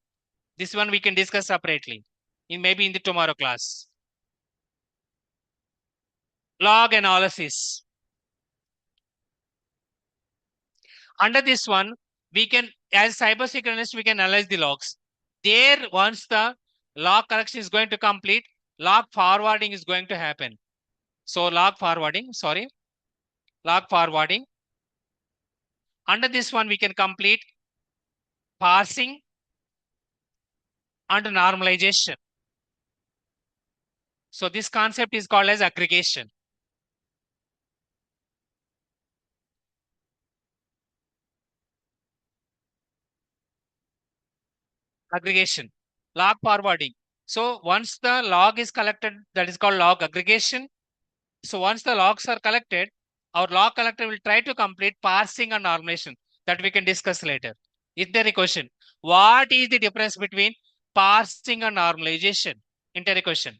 A: This one we can discuss separately maybe in the tomorrow class. Log analysis. Under this one, we can, as cybersecurity analyst, we can analyze the logs. There, once the log collection is going to complete, log forwarding is going to happen. So log forwarding. Under this one, we can complete parsing and normalization. So this concept is called as aggregation. Aggregation. Log forwarding. So once the log is collected, that is called log aggregation. So once the logs are collected, our log collector will try to complete parsing and normalization that we can discuss later. Is there a question? What is the difference between parsing and normalization? Inter question.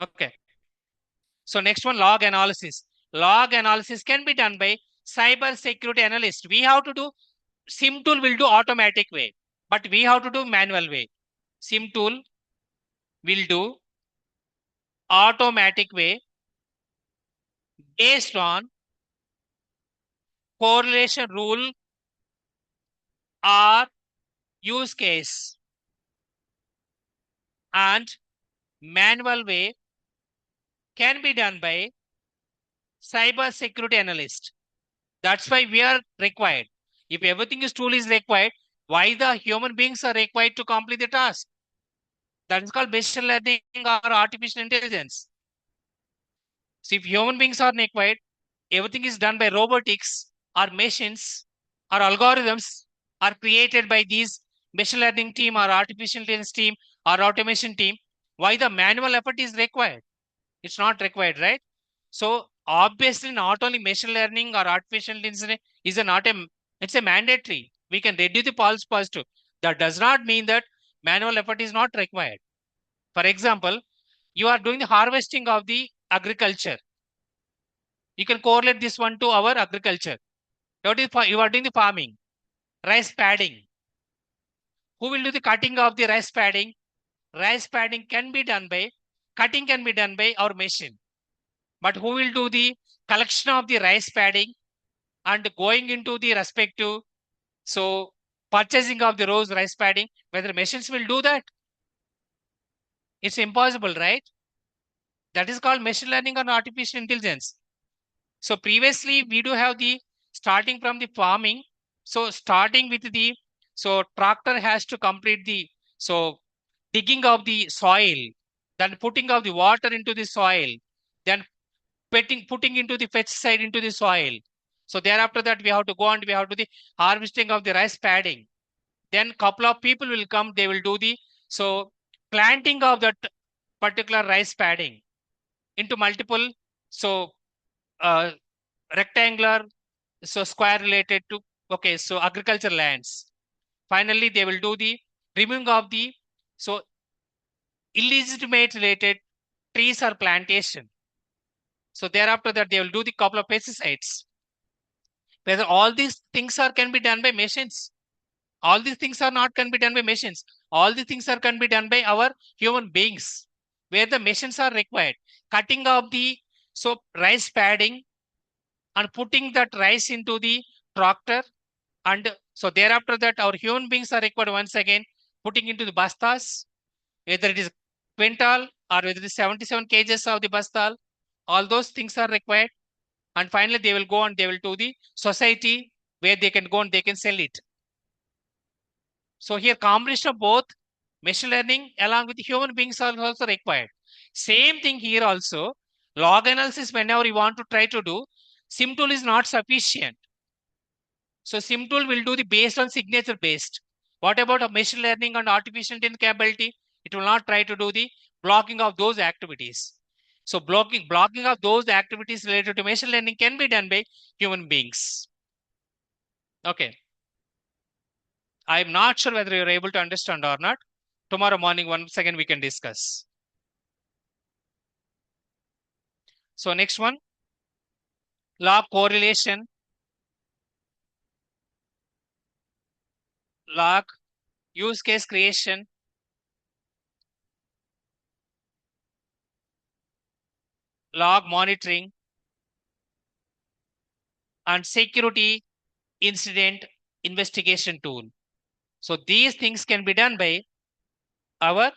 A: Okay. So next one, log analysis. Log analysis can be done by cyber security analyst. We have to do, SIM tool will do automatic way, but we have to do manual way. SIM tool will do automatic way based on correlation rule or use case, and manual way can be done by cyber security analyst. That's why we are required. If everything is tool is required, why the human beings are required to complete the task? That is called machine learning or artificial intelligence. So if human beings are required, everything is done by robotics or machines or algorithms are created by these machine learning team or artificial intelligence team or automation team. Why the manual effort is required? It's not required, right? So obviously, not only machine learning or artificial intelligence is a not a it's a mandatory. We can reduce the false positive. That does not mean that manual effort is not required. For example, you are doing the harvesting of the agriculture. You can correlate this one to our agriculture. You are doing the farming, rice padding. Who will do the cutting of the rice padding? Rice padding can be done by cutting can be done by our machine. But who will do the collection of the rice padding and going into the respective so purchasing of the rose rice padding? Whether machines will do that? It's impossible, right? That is called machine learning or artificial intelligence. So previously we do have the starting from the farming. So starting with the tractor has to complete the digging of the soil, then putting of the water into the soil, then putting into the pesticide into the soil. So thereafter that we have to go and we have to the harvesting of the rice padding. Then couple of people will come, they will do the planting of that particular rice padding into multiple so uh, rectangular square related to agriculture lands. Finally they will do the removing of the so illegitimate related trees or plantation. So thereafter that they will do the couple of pesticides. Whether all these things are can be done by machines, all these things are not can be done by machines, all these things are can be done by our human beings, where the machines are required. Cutting of the rice padding and putting that rice into the tractor, and so thereafter that our human beings are required once again putting into the bastas, whether it is quintal or whether it is 77 kgs of the bastal, all those things are required. And finally they will go and they will do the society where they can go and they can sell it. So here combination of both machine learning along with human beings are also required. Same thing here also. Log analysis, whenever you want to try to do, sim tool is not sufficient. So sim tool will do the based on signature based. What about a machine learning and artificial intelligence capability? It will not try to do the blocking of those activities. So blocking of those activities related to machine learning can be done by human beings. Okay. I'm not sure whether you're able to understand or not. Tomorrow morning, once again, we can discuss. So next one, log correlation, log use case creation, log monitoring, and security incident investigation tool. So these things can be done by our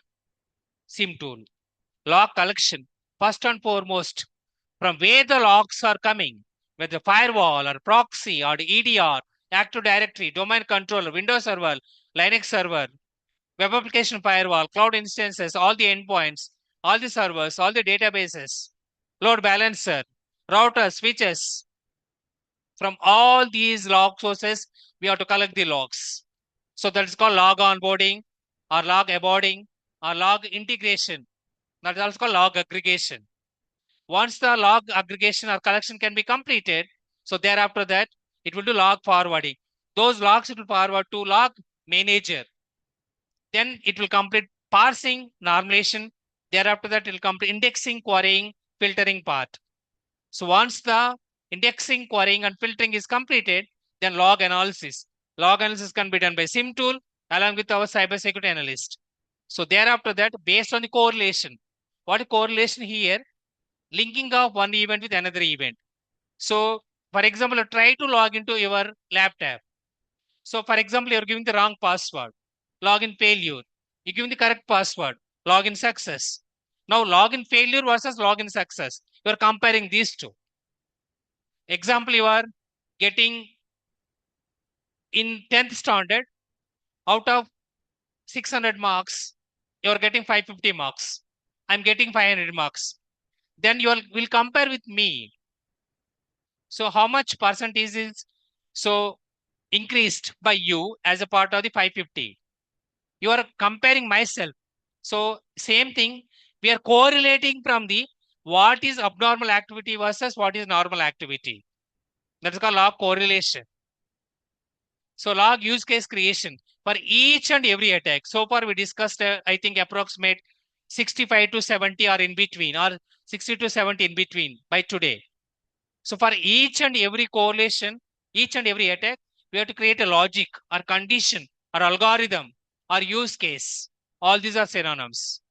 A: SIM tool. Log collection, first and foremost, from where the logs are coming, whether firewall or proxy or EDR, Active Directory, domain controller, Windows server, Linux server, web application firewall, cloud instances, all the endpoints, all the servers, all the databases, load balancer, routers, switches. From all these log sources, we have to collect the logs. So that is called log onboarding or log onboarding or log integration. That is also called log aggregation. Once the log aggregation or collection can be completed, so thereafter that it will do log forwarding. Those logs it will forward to log manager. Then it will complete parsing, normalization. Thereafter that it will complete indexing, querying, filtering part. So once the indexing, querying, and filtering is completed, then log analysis. Log analysis can be done by SIM tool along with our cybersecurity analyst. So thereafter that, based on the correlation, what is correlation here? Linking of one event with another event. So for example, try to log into your laptop. So for example, you're giving the wrong password, login failure. You give the correct password, login success. Now login failure versus login success. You're comparing these two. Example, you are getting in 10th standard out of 600 marks, you're getting 550 marks. I'm getting 500 marks. Then you will compare with me. So how much percentage is so increased by you as a part of the 550? You are comparing myself. So same thing, we are correlating from the what is abnormal activity versus what is normal activity. That's called law of correlation. So log use case creation for each and every attack. So far we discussed, I think approximate 65 to 70 or in between, or 60 to 70 in between by today. So for each and every correlation, each and every attack, we have to create a logic or condition or algorithm or use case. All these are synonyms.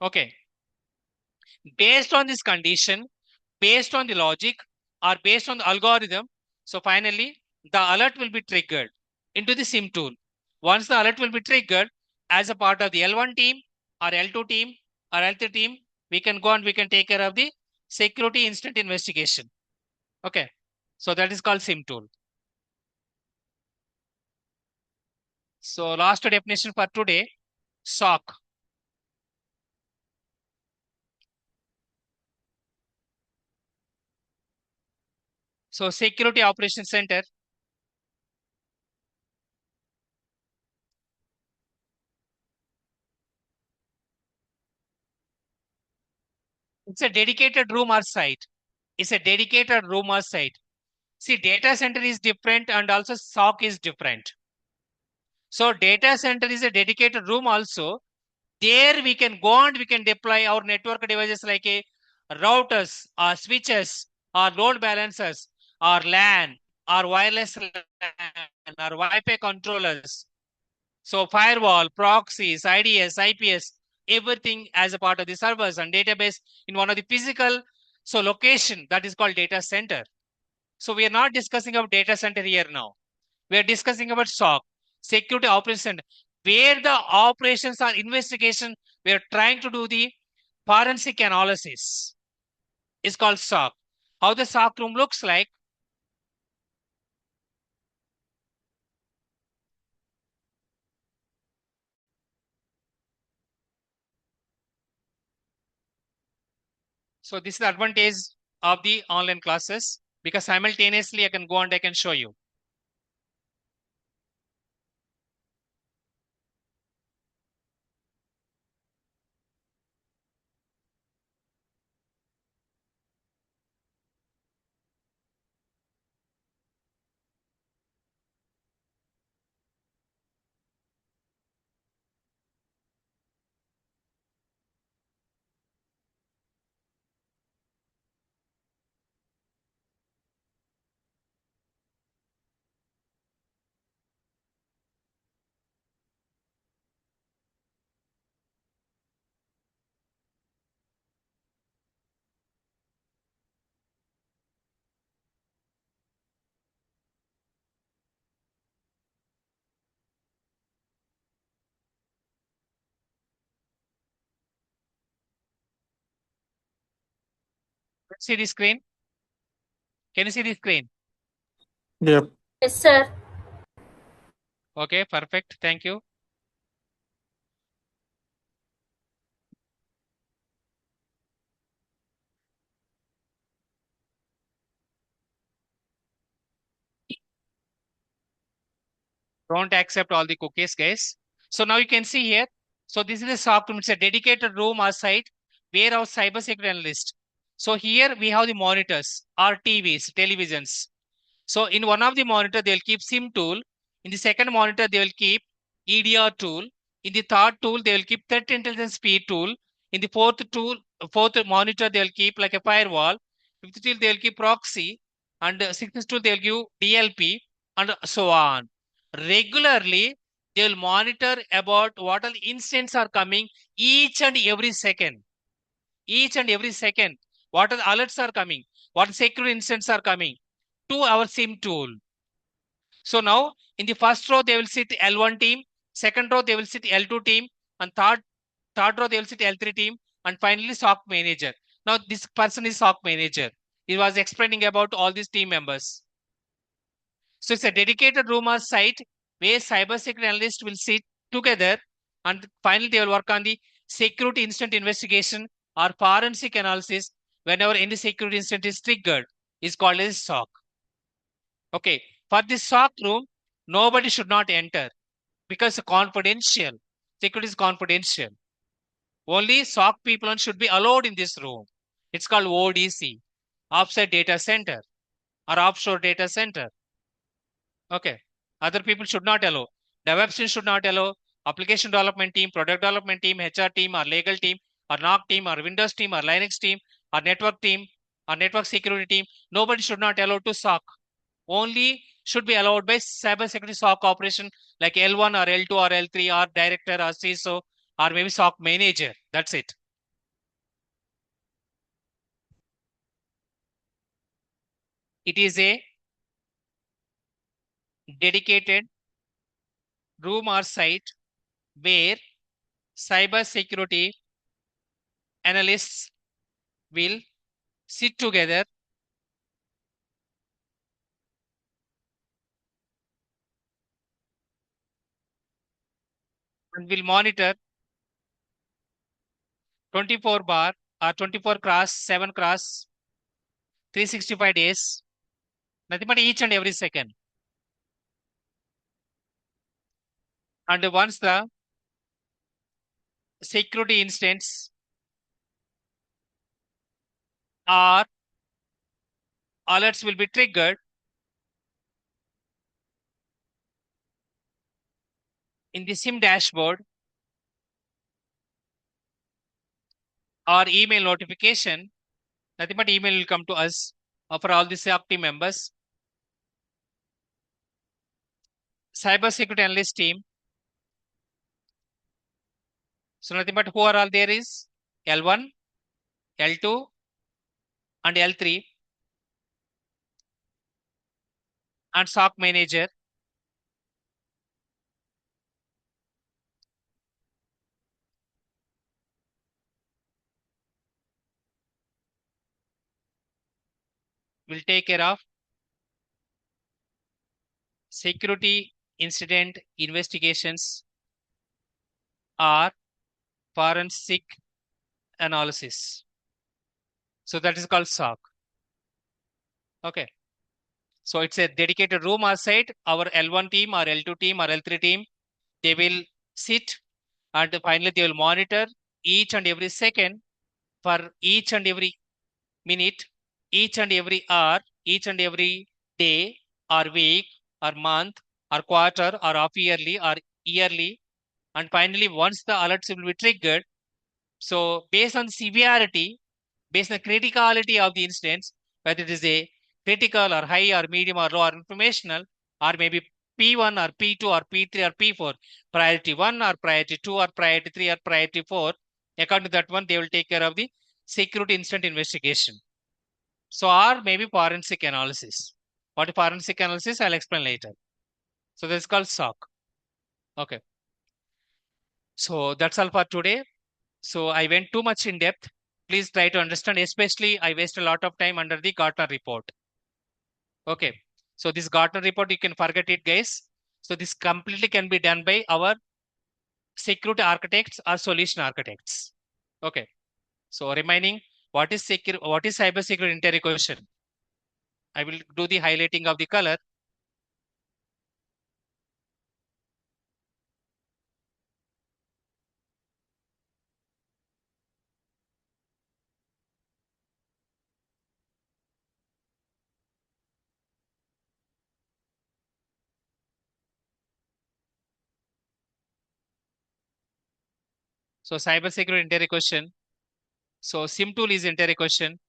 A: Okay. Based on this condition, based on the logic or based on the algorithm, so finally the alert will be triggered into the SIM tool. Once the alert will be triggered as a part of the L1 team or L2 team or L3 team, we can go and we can take care of the security instant investigation. Okay. So that is called SIM tool. So last definition for today, SOC. So Security Operations Center. It's a dedicated room or site. It's a dedicated room or site. See, data center is different and also SOC is different. So data center is a dedicated room also. There we can go and we can deploy our network devices like a routers or switches or load balancers or LAN or wireless LAN or Wi-Fi controllers. So firewall, proxies, IDS, IPS, everything as a part of the servers and database in one of the physical so location that is called data center. So we are not discussing about data center here now. We are discussing about SOC, security operations center, where the operations or investigation, we are trying to do the forensic analysis. It's called SOC. How the SOC room looks like. So this is the advantage of the online classes because simultaneously I can go and I can show you. See the screen? Can you see the screen?
C: Yep.
B: Yes, sir.
A: Okay, perfect. Thank you. Don't accept all the cookies, guys. So now you can see here. So this is a SOC room. It's a dedicated room or site where our cybersecurity analyst. So here we have the monitors, or TVs, televisions. So in one of the monitor, they'll keep SIM tool. In the second monitor, they will keep EDR tool. In the third tool, they will keep threat intelligence speed tool. In the fourth monitor, they'll keep like a firewall. Fifth tool, they'll keep proxy. And sixth tool, they'll give DLP and so on. Regularly, they'll monitor about what all incidents are coming each and every second. Each and every second. What are the alerts are coming? What security incidents are coming to our SIM tool. So now in the first row, they will sit L1 team, second row, they will sit L2 team, and third row, they will sit L3 team, and finally SOC manager. Now this person is SOC manager. He was explaining about all these team members. So it's a dedicated room or site where cybersecurity analysts will sit together And finally, they will work on the security incident investigation or forensic analysis whenever any security incident is triggered, is called as SOC. Okay, for this SOC room, nobody should not enter because it's confidential. Security is confidential. Only SOC people should be allowed in this room. It's called ODC, offsite data center or offshore data center. Okay. Other people should not allow. DevOps team should not allow. Application development team, product development team, HR team, or legal team, or NOC team, or Windows team, or Linux team, or network team, or network security team. Nobody should not allow to SOC. Only should be allowed by cybersecurity SOC operation like L1 or L2 or L3 or director or CISO or maybe SOC manager. That's it. It is a dedicated room or site where cybersecurity analysts will sit together and will monitor 24 bar or 24 cross 7 cross 365 days, nothing but each and every second. And once the security instance or alerts will be triggered in the SIM dashboard or email notification, nothing but email will come to us for all the SOC team members. Cybersecurity analyst team. So nothing but who are all there is L1, L2, and L3, and SOC manager. Will take care of security incident investigations or forensic analysis. So that is called SOC. Okay. So it's a dedicated room or site. Our L1 team or L2 team or L3 team, they will sit and finally they will monitor each and every second for each and every minute, each and every hour, each and every day or week or month or quarter or half yearly or yearly. And finally, once the alerts will be triggered, so based on severity, based on criticality of the instance, whether it is a critical or high or medium or low or informational, or maybe P1 or P2 or P3 or P4, priority 1 or priority 2 or priority 3 or priority 4, according to that one, they will take care of the security incident investigation. So, or maybe forensic analysis. What is forensic analysis? I'll explain later. So, this is called SOC. Okay. So, that's all for today. So, I went too much in depth. Please try to understand, especially I waste a lot of time under the Gartner report. Okay. So, this Gartner report, you can forget it, guys. So, this completely can be done by our security architects or solution architects. Okay. So, remaining, what is cyber security interior question? I will do the highlighting of the color. So, cyber security interior question. So, SIM tool is interior question.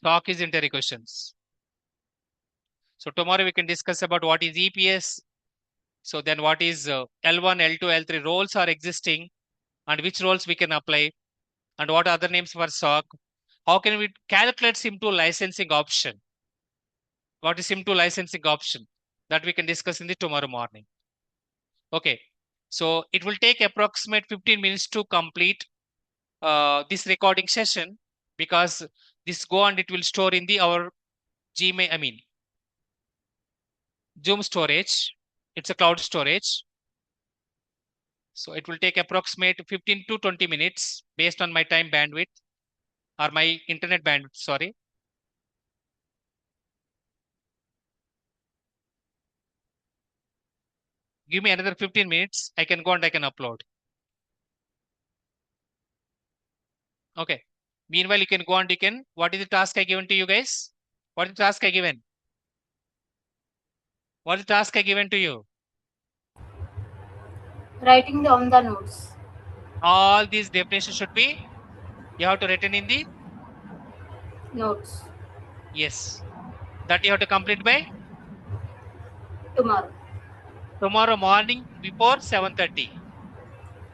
A: SOC is interior questions. So, tomorrow we can discuss about what is EPS. So, then what is L1, L2, L3 roles are existing and which roles we can apply and what other names for SOC. How can we calculate SIM2 licensing option? What is SIM2 licensing option? That we can discuss in the tomorrow morning. Okay. So it will take approximate 15 minutes to complete this recording session because this go and it will store in the our Gmail, I mean, Zoom storage. It's a cloud storage. So it will take approximate 15 to 20 minutes based on my time bandwidth or my internet bandwidth, sorry. Give me another 15 minutes. I can go and I can upload. Okay. Meanwhile, you can go and you can, what is the task I given to you guys? What is the task I given? What is the task I given to you?
B: Writing down the notes.
A: All these definitions should be, you have to written in the,
B: Notes.
A: yes. That you have to complete by
B: Tomorrow.
A: tomorrow morning before 7:30.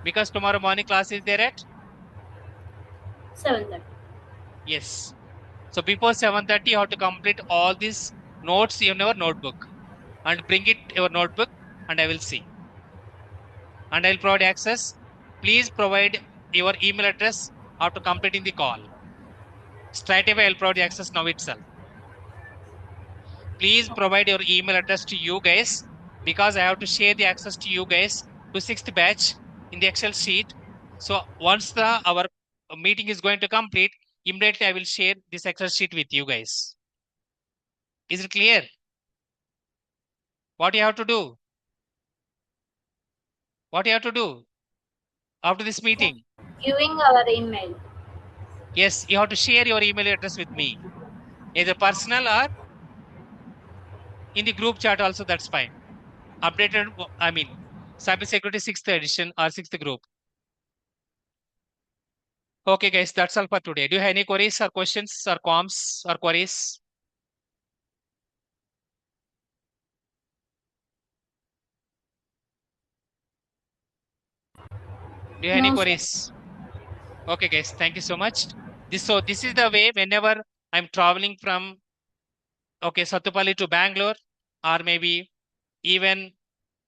A: Because tomorrow morning class is there at,
B: 7:30.
A: yes. So before 7:30, you have to complete all these notes in your notebook and bring it your notebook and I will see. And I'll provide access. Please provide your email address after completing the call. Straight away, I'll provide the access now itself. Please provide your email address to you guys because I have to share the access to you guys to sixth batch in the Excel sheet. So once our meeting is going to complete, immediately I will share this Excel sheet with you guys. Is it clear? What you have to do? What you have to do after this meeting?
B: Giving our email.
A: Yes, you have to share your email address with me, either personal or in the group chat also, that's fine. Updated, I mean, cybersecurity 6th edition or 6th group. Okay, guys, that's all for today. Do you have any queries or questions or comments or queries? Do you have any
B: No, sir.
A: queries? Okay, guys, thank you so much. This is the way whenever I'm traveling from Satupalli to Bangalore, or maybe even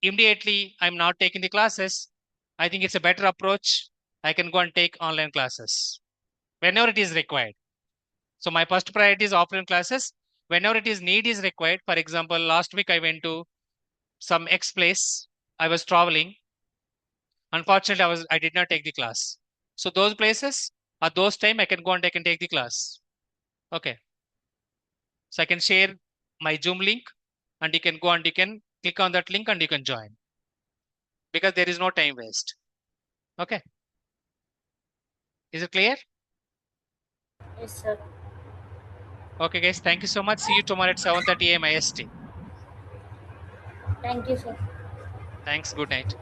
A: immediately I'm not taking the classes. I think it's a better approach. I can go and take online classes whenever it is required. So my first priority is offline classes. Whenever it is need is required. For example, last week I went to some X place. I was traveling. Unfortunately, I did not take the class. So those places at those time I can go and I can take the class. Okay. So I can share my Zoom link and you can go and you can click on that link and you can join because there is no time waste. Okay. Is it clear?
B: Yes, sir.
A: Okay, guys. Thank you so much. See you tomorrow at 7:30 a.m. IST.
B: Thank you, sir.
A: Thanks. Good night.